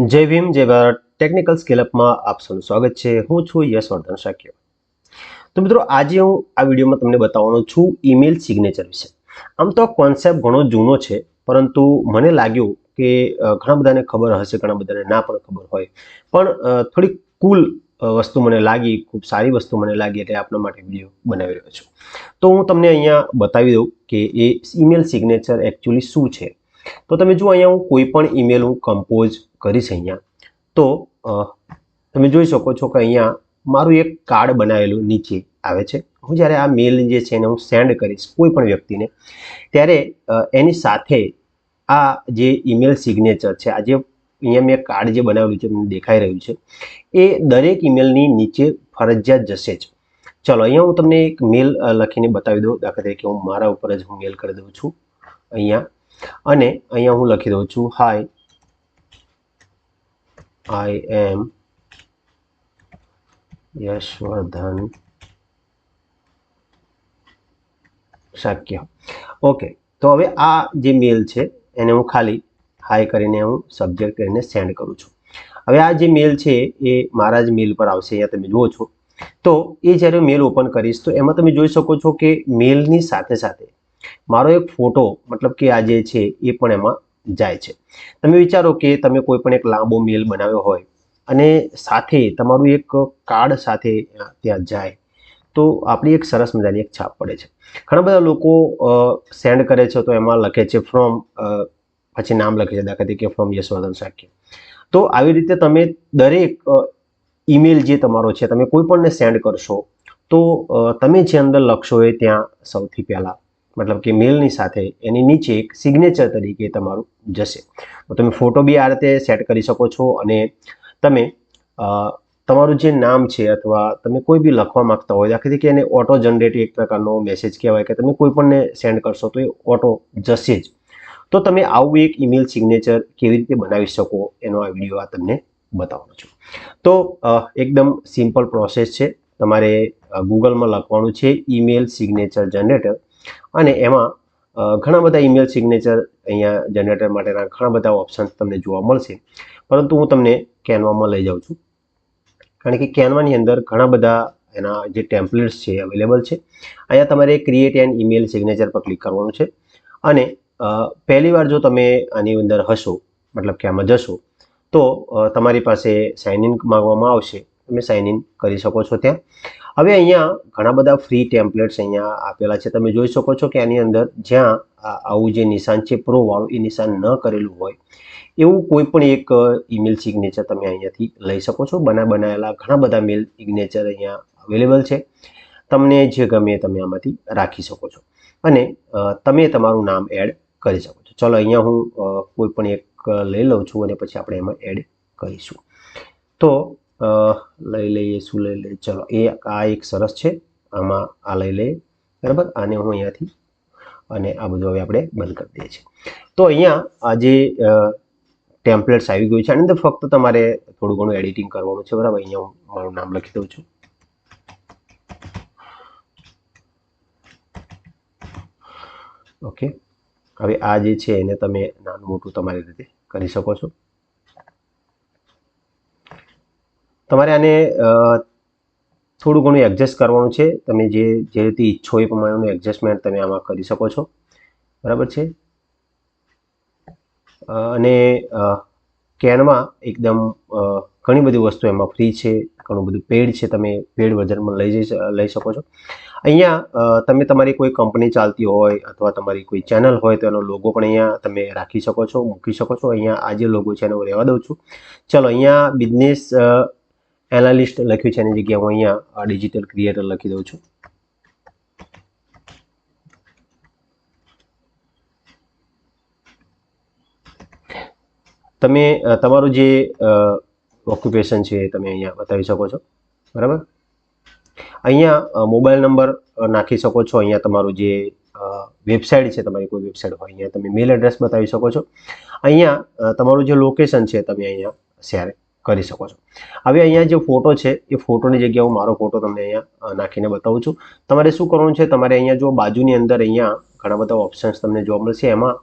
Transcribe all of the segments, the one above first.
જય ભીમ જય Bharat technical scale અપમાં આપ સૌનું સ્વાગત છે। હું છું યશવર્ધન શાક્ય। તો મિત્રો આજે હું આ વિડીયોમાં તમને બતાવવાનો છું ઈમેલ સિગ્નેચર વિશે। આમ તો કોન્સેપ્ટ ઘણો જૂનો છે, પરંતુ મને લાગ્યું કે ઘણા બધાને ખબર હશે, ઘણા બધાને ના પણ ખબર હોય, પણ થોડી કુલ વસ્તુ મને લાગી, ખૂબ સારી વસ્તુ મને લાગી એટલે આપના માટે વિડીયો બનાવી રહ્યો છું। તો હું તમને અહીંયા બતાવી દઉં કે એ ઈમેલ સિગ્નેચર એકચ્યુઅલી શું છે। તો તમે જુઓ, અહીંયા હું કોઈ પણ ઈમેલ હું કમ્પોઝ કરીશ અહીંયા, તો તમે જોઈ શકો છો કે અહીંયા મારું એક કાર્ડ બનાવેલું નીચે આવે છે। હું જ્યારે આ મેલ જે છે એને હું સેન્ડ કરીશ કોઈ પણ વ્યક્તિને, ત્યારે એની સાથે આ જે ઈમેલ સિગ્નેચર છે, આ જે અહીંયા મેં કાર્ડ જે બનાવેલું છે મને દેખાઈ રહ્યું છે, એ દરેક ઈમેલની નીચે ફરજિયાત જશે જ। ચલો અહીંયા હું તમને એક મેલ લખીને બતાવી દઉં। દાખલા તરીકે હું મારા ઉપર જ હું મેલ કરી દઉં છું અહીંયા, અને અહીંયા હું લખી દઉં છું, હાય, I am યશવર્ધન શાક્ય। ઓકે, તો હવે આ જે મેલ છે એને હું ખાલી હાય કરીને હું સબ્જેક્ટ કરીને સેન્ડ કરું છું। હવે આ જે મેલ છે એ મારા જ મેલ પર આવશે। અહીંયા તમે જુઓ છો, તો એ જ્યારે મેલ ઓપન કરીશ તો એમાં તમે જોઈ શકો છો કે મેલની સાથે સાથે મારો એક ફોટો, મતલબ કે આ જે છે એ પણ એમાં જાય છે। તમે વિચારો કે તમે કોઈ પણ એક લાંબો મેલ બનાવ્યો હોય અને સાથે તમારું એક કાર્ડ સાથે ત્યાં જાય, તો આપણી એક સરસ મજાની એક છાપ પડે છે। ઘણા બધા લોકો સેન્ડ કરે છે તો એમાં લખે છે ફ્રોમ, પછી નામ લખે છે, દાખલા તરીકે ફ્રોમ યશવર્ધન શાક્ય। તો આવી રીતે તમે દરેક ઈમેલ જે તમારો છે, તમે કોઈ પણને સેન્ડ કરશો તો તમે જે અંદર લખશો એ ત્યાં સૌથી પહેલાં, મતલબ કે મેલની સાથે એની નીચે એક સિગ્નેચર તરીકે તમારું જશે। તો તમે ફોટો બી આ રીતે સેટ કરી શકો છો, અને તમે તમારું જે નામ છે અથવા તમે કોઈ બી લખવા માંગતા હોય, દાખલા તરીકે એને ઓટો જનરેટ એક પ્રકારનો મેસેજ કહેવાય કે તમે કોઈ પણને સેન્ડ કરશો તો એ ઓટો જશે જ। તો તમે આવું એક ઈમેલ સિગ્નેચર કેવી રીતે બનાવી શકો એનો આ વિડીયો આ તમને બતાવવાનો છું। તો એકદમ સિમ્પલ પ્રોસેસ છે। તમારે ગૂગલમાં લખવાનું છે ઈમેલ સિગ્નેચર જનરેટર, અને એમાં ઘણા બધા ઈમેલ સિગ્નેચર અહીંયા જનરેટર માટેના ઘણા બધા ઓપ્શન્સ તમને જોવા મળશે, પરંતુ હું તમને કેનવામાં લઈ જાઉં છું, કારણ કે કેનવાની અંદર ઘણા બધા એના જે ટેમ્પલેટ્સ છે અવેલેબલ છે। અહીંયા તમારે ક્રિએટ એન ઈમેલ સિગ્નેચર પર ક્લિક કરવાનું છે, અને પહેલી વાર જો તમે આની અંદર હશો, મતલબ કે આમાં જશો, તો તમારી પાસે સાઇન ઇન માંગવામાં આવશે। તમે સાઇન ઇન કરી શકો છો ત્યાં। હવે અહીંયા ઘણા બધા ફ્રી ટેમ્પલેટ્સ અહીંયા આપેલા છે। તમે જોઈ શકો છો કે આની અંદર જ્યાં આવું જે નિશાન છે પ્રો વાળું, એ નિશાન ન કરેલું હોય એવું કોઈ પણ એક ઈમેલ સિગ્નેચર તમે અહીંયાથી લઈ શકો છો। બનાવેલા ઘણા બધા મેલ સિગ્નેચર અહીંયા અવેલેબલ છે। તમને જે ગમે તમે આમાંથી રાખી શકો છો, અને તમે તમારું નામ એડ કરી શકો છો। ચલો અહીંયા હું કોઈ પણ એક લઈ લઉં છું, અને પછી આપણે એમાં એડ કરીશું। તો લઈ લઈએ, શું લઈ લઈએ, ચલો આ એક સરસ છે, આમાં આ લઈ લઈએ, બરાબર। આને હું અહીંયાથી, અને આ બધું હવે આપણે બંધ કરી દઈએ છીએ। તો અહીંયા આ જે ટેમ્પલેટ્સ આવી ગયું છે, આની અંદર ફક્ત તમારે થોડું ઘણું એડિટિંગ કરવાનું છે, બરાબર। અહીંયા હું મારું નામ લખી દઉં છું, ઓકે। હવે આ જે છે એને તમે નાનું મોટું તમારી રીતે કરી શકો છો। તમારે આને થોડું ઘણું એડજસ્ટ કરવાનું છે। તમે જે રીતે ઈચ્છો એ પ્રમાણેનું એડજસ્ટમેન્ટ તમે આમાં કરી શકો છો, બરાબર છે। અને કેનમાં એકદમ ઘણી બધી વસ્તુ એમાં ફ્રી છે, ઘણું બધું પેડ છે, તમે પેડ વર્ઝનમાં લઈ શકો છો। અહીંયા તમે તમારી કોઈ કંપની ચાલતી હોય અથવા તમારી કોઈ ચેનલ હોય તો એનો લોગો પણ અહીંયા તમે રાખી શકો છો, મૂકી શકો છો। અહીંયા આ જે લોગો છે એને હું રહેવા દઉં છું। ચલો અહીંયા બિઝનેસ એનાલિસ્ટ લખ્યું છે, એની જગ્યાએ હું અહીંયા ડિજિટલ ક્રિએટર લખી દઉં છું। તમે તમારું જે ઓક્યુપેશન છે તમે અહીંયા બતાવી શકો છો, બરાબર। અહીંયા મોબાઈલ નંબર નાખી શકો છો। અહીંયા તમારું જે વેબસાઇટ છે, તમારી કોઈ વેબસાઇટ હોય, અહીંયા તમે મેલ એડ્રેસ બતાવી શકો છો। અહીંયા તમારું જે લોકેશન છે તમે અહીંયા શેર કરી શકો છો। હવે અહીંયા જે ફોટો છે એ ફોટોની જગ્યાએ હું મારો ફોટો તમને અહીંયા નાખીને બતાવું છું। તમારે શું કરવાનું છે, તમારે અહીંયા જો બાજુની અંદર અહીંયા ઘણા બધા ઓપ્શન્સ તમને જોવા મળશે, એમાં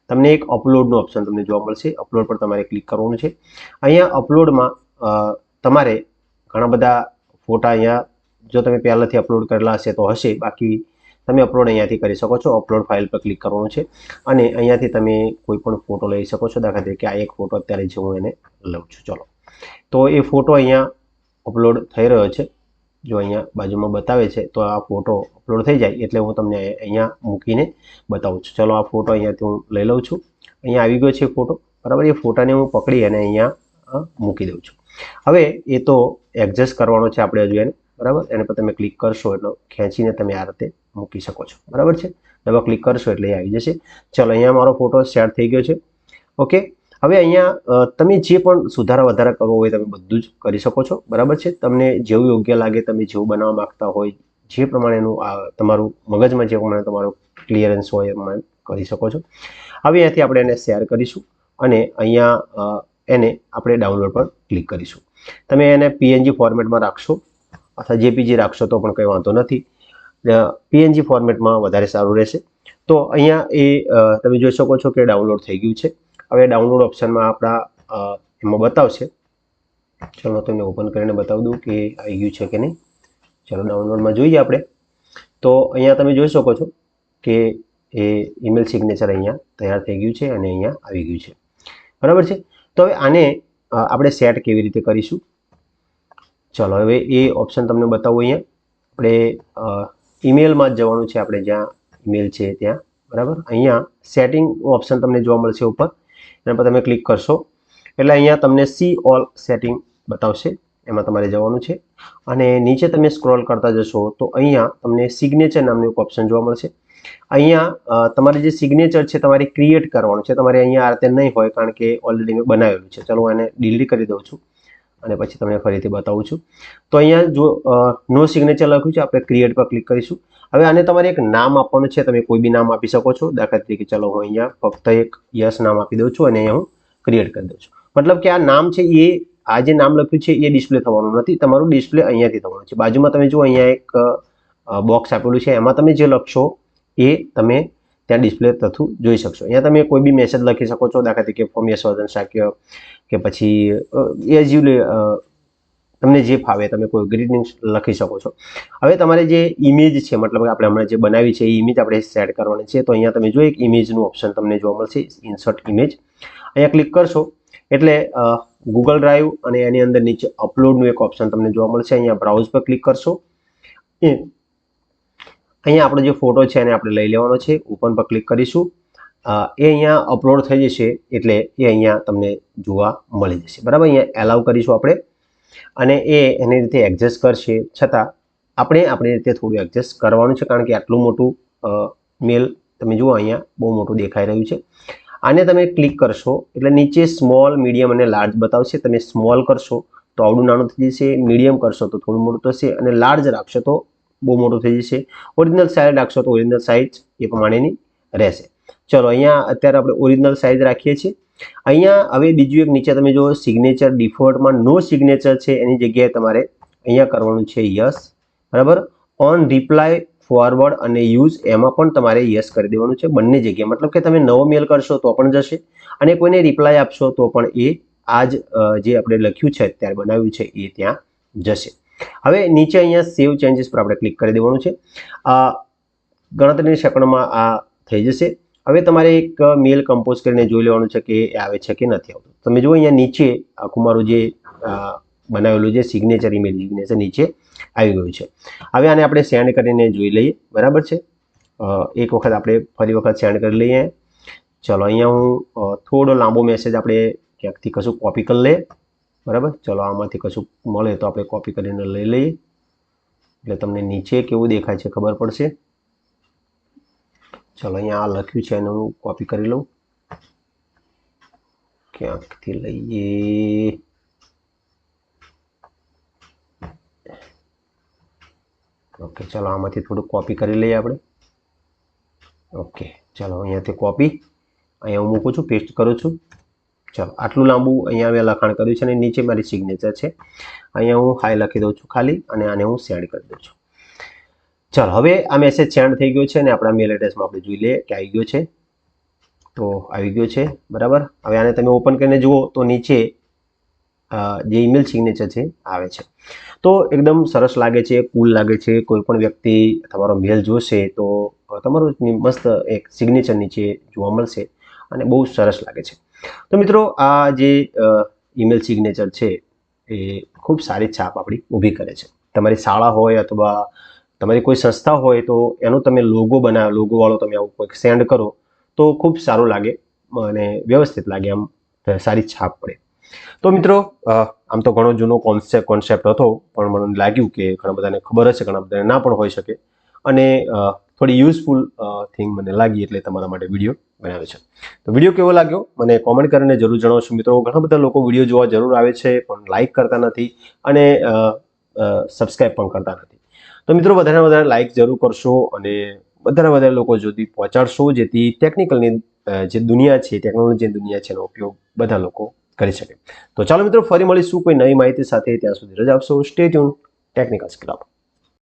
તમને એક અપલોડનું ઓપ્શન તમને જોવા મળશે. અપલોડ પર તમારે ક્લિક કરવાનું છે. અહીંયા અપલોડમાં તમારે ઘણા બધા ફોટા અહીંયા જો તમે પહેલાંથી અપલોડ કરેલા હશે તો હશે, બાકી તમે અપલોડ અહીંયાથી કરી શકો છો. અપલોડ ફાઇલ પર ક્લિક કરવાનું છે અને અહીંયાથી તમે કોઈ પણ ફોટો લઈ શકો છો. દાખલા તરીકે આ એક ફોટો અત્યારે જે હું એને લઉં છું. ચલો, તો એ ફોટો અહીંયા અપલોડ થઈ રહ્યો છે. જો અહીંયા બાજુમાં બતાવે છે તો આ ફોટો અપલોડ થઈ જાય એટલે હું તમને અહીંયા મૂકીને બતાવું છું. ચલો, આ ફોટો અહીંયાથી હું લઈ લઉં છું. અહીંયા આવી ગયો છે ફોટો, બરાબર. એ ફોટાને હું પકડી અને અહીંયા મૂકી દઉં છું. હવે એ તો એડજસ્ટ કરવાનો છે આપણે હજુ એને, બરાબર. એને પર તમે ક્લિક કરશો એટલે ખેંચીને તમે આ રીતે મૂકી શકો છો, બરાબર છે. ડબલ ક્લિક કરશો એટલે એ આવી જશે. ચલો, અહીંયા મારો ફોટો સેટ થઈ ગયો છે. ઓકે, હવે અહીંયા તમે જે પણ સુધારા વધારા કરવો હોય તમે બધું જ કરી શકો છો, બરાબર છે. તમને જેવું યોગ્ય લાગે, તમે જેવું બનાવવા માંગતા હોય, જે પ્રમાણેનું તમારું મગજમાં જે પ્રમાણે તમારું ક્લિયરન્સ હોય એ પ્રમાણે કરી શકો છો. હવે અહીંયાથી આપણે એને શેર કરીશું અને અહીંયા એને આપણે ડાઉનલોડ પર ક્લિક કરીશું. તમે એને PNG ફોર્મેટમાં રાખશો અથવા JPG રાખશો તો પણ કંઈ વાંધો નથી. PNG ફોર્મેટમાં વધારે સારું રહેશે. તો અહીંયા એ તમે જોઈ શકો છો કે ડાઉનલોડ થઈ ગયું છે. હવે ડાઉનલોડ ઓપ્શનમાં આપણા એમાં બતાવશે. ચલો, તમને ઓપન કરીને બતાવી દઉં કે આવી ગયું છે કે નહીં. ચલો, ડાઉનલોડમાં જોઈએ આપણે. તો અહીંયા તમે જોઈ શકો છો કે એ ઈમેલ સિગ્નેચર અહીંયા તૈયાર થઈ ગયું છે અને અહીંયા આવી ગયું છે, બરાબર છે. તો હવે આને આપણે સેટ કેવી રીતે કરીશું? ચલો, હવે એ ઓપ્શન તમને બતાવું. અહીંયા આપણે ઈમેલમાં જ જવાનું છે, આપણે જ્યાં ઈમેલ છે ત્યાં, બરાબર. અહીંયા સેટિંગ ઓપ્શન તમને જોવા મળશે ઉપર, એના પર તમે ક્લિક કરશો એટલે અહીંયા તમને સી ઓલ સેટિંગ બતાવશે. એમાં તમારે જવાનું છે અને નીચે તમે સ્ક્રોલ કરતા જશો તો અહીંયા તમને સિગ્નેચર નામનું એક ઓપ્શન જોવા મળશે. અહીંયા તમારે જે સિગ્નેચર છે તમારે ક્રિએટ કરવાનું છે. તમારે અહીંયા આ રીતે નહીં હોય કારણ કે ઓલરેડી મેં બનાવેલું છે. ચલો, હું એને ડિલીટ કરી દઉં છું અને પછી તમને ફરીથી બતાવું છું. તો અહીંયા જો નો સિગ્નેચર લખ્યું છે, આપણે ક્રિએટ પર ક્લિક કરીશું. હવે આને તમારે એક નામ આપવાનું છે. તમે કોઈ બી નામ આપી શકો છો. દાખલા તરીકે ચલો, હું અહીંયા ફક્ત એક યસ નામ આપી દઉં છું અને અહીંયા હું ક્રિએટ કરી દઉં છું. મતલબ કે આ નામ છે એ આ જે નામ લખ્યું છે એ ડિસ્પ્લે થવાનું નથી, તમારું ડિસ્પ્લે અહીંયાથી થવાનું છે. બાજુમાં તમે જુઓ અહીંયા એક બોક્સ આપેલું છે, એમાં તમે જે લખશો એ તમે ત્યાં ડિસ્પ્લે થતું જોઈ શકશો. અહીંયા તમે કોઈ બી મેસેજ લખી શકો છો. દાખલા તરીકે ફોર્મ યશવર્ધન શાક્ય કે પછી એઝ યુ તમને જે ફાવે તમે કોઈ ગ્રીટિંગ્સ લખી શકો છો. હવે તમારે જે ઇમેજ છે, મતલબ કે આપણે હમણાં જે બનાવી છે એ ઇમેજ આપણે સેટ કરવાની છે. તો અહીંયા તમે જો એક ઇમેજનું ઓપ્શન તમને જોવા મળશે, ઇન્સર્ટ ઇમેજ. અહીંયા ક્લિક કરશો એટલે ગૂગલ ડ્રાઈવ અને એની અંદર નીચે અપલોડનું એક ઓપ્શન તમને જોવા મળશે. અહીંયા બ્રાઉઝ પર ક્લિક કરશો. અહીંયા આપણો જે ફોટો છે એને આપણે લઈ લેવાનો છે. ઓપન પર ક્લિક કરીશું. એ અહીંયા અપલોડ થઈ જશે એટલે એ અહીંયા તમને જોવા મળી જશે, બરાબર. અહીંયા એલાવ કરીશું આપણે અને એ એની રીતે એડજસ્ટ કરશે. છતાં આપણે આપણી રીતે થોડું એડજસ્ટ કરવાનું છે કારણ કે આટલું મોટું મેલ તમે જુઓ અહીંયા બહુ મોટું દેખાઈ રહ્યું છે. આને તમે ક્લિક કરશો એટલે નીચે સ્મોલ, મીડિયમ અને લાર્જ બતાવશે. તમે સ્મોલ કરશો તો આવડું નાનું થઈ જશે, મીડિયમ કરશો તો થોડું મોટું થશે અને લાર્જ રાખશો તો બહુ મોટું થઈ જશે. ઓરિજિનલ સાઇઝ રાખશો તો ઓરિજિનલ સાઇઝ એ પ્રમાણેની રહેશે. ચલો, અહીંયા અત્યારે આપણે ઓરિજિનલ સાઇઝ રાખીએ છીએ. અહીંયા હવે બીજું એક નીચે તમે જો સિગ્નેચર ડિફોલ્ટમાં નો સિગ્નેચર છે એની જગ્યાએ તમારે અહીંયા કરવાનું છે યસ, બરાબર. ઓન રિપ્લાય ફોરવર્ડ અને યુઝ એમાં પણ તમારે યસ કરી દેવાનું છે બંને જગ્યાએ. મતલબ કે તમે નવો મેલ કરશો તો પણ જશે અને કોઈને રિપ્લાય આપશો તો પણ એ આ જ જે આપણે લખ્યું છે અત્યારે બનાવ્યું છે એ ત્યાં જશે. હવે નીચે અહીંયા સેવ ચેન્જીસ પર આપણે ક્લિક કરી દેવાનું છે. ગણતરીની સેકન્ડમાં આ થઈ જશે. હવે તમારે એક મેલ કમ્પોઝ કરીને જોઈ લેવાનું છે કે એ આવે છે કે નથી આવતું. તમે જુઓ અહીંયા નીચે આખું મારું જે બનાવેલું જે સિગ્નેચર ઇમેજ સિગ્નેચર નીચે આવી ગયું છે. હવે આને આપણે સેન્ડ કરીને જોઈ લઈએ, બરાબર છે. એક વખત આપણે ફરી વખત સેન્ડ કરી લઈએ. ચલો, અહીંયા હું થોડો લાંબો મેસેજ આપણે ક્યાંકથી કશું કોપી કરી લઈએ, બરાબર. ચલો, આમાંથી કશું મળે તો આપણે કોપી કરીને લઈ લઈએ એટલે તમને નીચે કેવું દેખાય છે ખબર પડશે. ચલો, અહીંયા આ લખ્યું છે એને હું કોપી કરી લઉં, ક્યાંકથી લઈએ. ઓકે, ચલો આમાંથી થોડું કોપી કરી લઈએ આપણે. ઓકે, ચલો અહીંયાથી કોપી અહીંયા હું મૂકું છું, પેસ્ટ કરું છું. ચલો, આટલું લાંબુ અહીંયા મેં લખાણ કર્યું છે અને નીચે મારી સિગ્નેચર છે. અહીંયા હું હાઈ લખી દઉં છું ખાલી અને આને હું સેન્ડ કરી દઉં છું. ચાલો, હવે આ મેસેજ સેન્ડ થઈ ગયો છે અને આપણા મેલ એડ્રેસમાં આપણે જોઈ લઈએ કે આવી ગયો છે. તો આવી ગયો છે બરાબર. હવે આને તમે ઓપન કરીને જુઓ તો નીચે જે ઈમેલ સિગ્નેચર છે આવે છે. તો એકદમ સરસ લાગે છે, કુલ લાગે છે. કોઈ પણ વ્યક્તિ તમારો મેલ જોશે તો તમારું મસ્ત એક સિગ્નેચર નીચે જોવા મળશે અને બહુ સરસ લાગે છે. તો મિત્રો આ જે ઈમેલ સિગ્નેચર છે એ ખૂબ સારી છાપ આપણી ઊભી કરે છે. તમારી શાળા હોય અથવા તમારી કોઈ સંસ્થા હોય તો એનો તમે લોગો બનાવો, લોગોવાળો તમે આવું કોઈક સેન્ડ કરો તો ખૂબ સારું લાગે અને વ્યવસ્થિત લાગે, આમ સારી છાપ પડે. તો મિત્રો આમ તો ઘણો જૂનો કોન્સેપ્ટ હતો, પણ મને લાગ્યું કે ઘણા બધાને ખબર હશે, ઘણા બધાને ના પણ હોઈ શકે, અને થોડી યુઝફુલ થિંગ મને લાગી એટલે તમારા માટે વિડીયો બનાવ્યો છે. તો વિડીયો કેવો લાગ્યો મને કોમેન્ટ કરીને જરૂર જણાવશો મિત્રો. ઘણા બધા લોકો વિડીયો જોવા જરૂર આવે છે પણ લાઇક કરતા નથી અને સબસ્ક્રાઈબ પણ કરતા નથી. તો મિત્રો વધારે લાઇક જરૂર કરશો અને વધારે લોકો સુધી પહોંચાડશો, જેથી ટેકનિકલની જે દુનિયા છે, ટેકનોલોજીની દુનિયા છે, એનો ઉપયોગ બધા લોકો કરી શકે. તો ચાલો મિત્રો ફરી મળીશું કોઈ નવી માહિતી સાથે. ત્યાં સુધી રજા આપશો. Stay tune technical skill.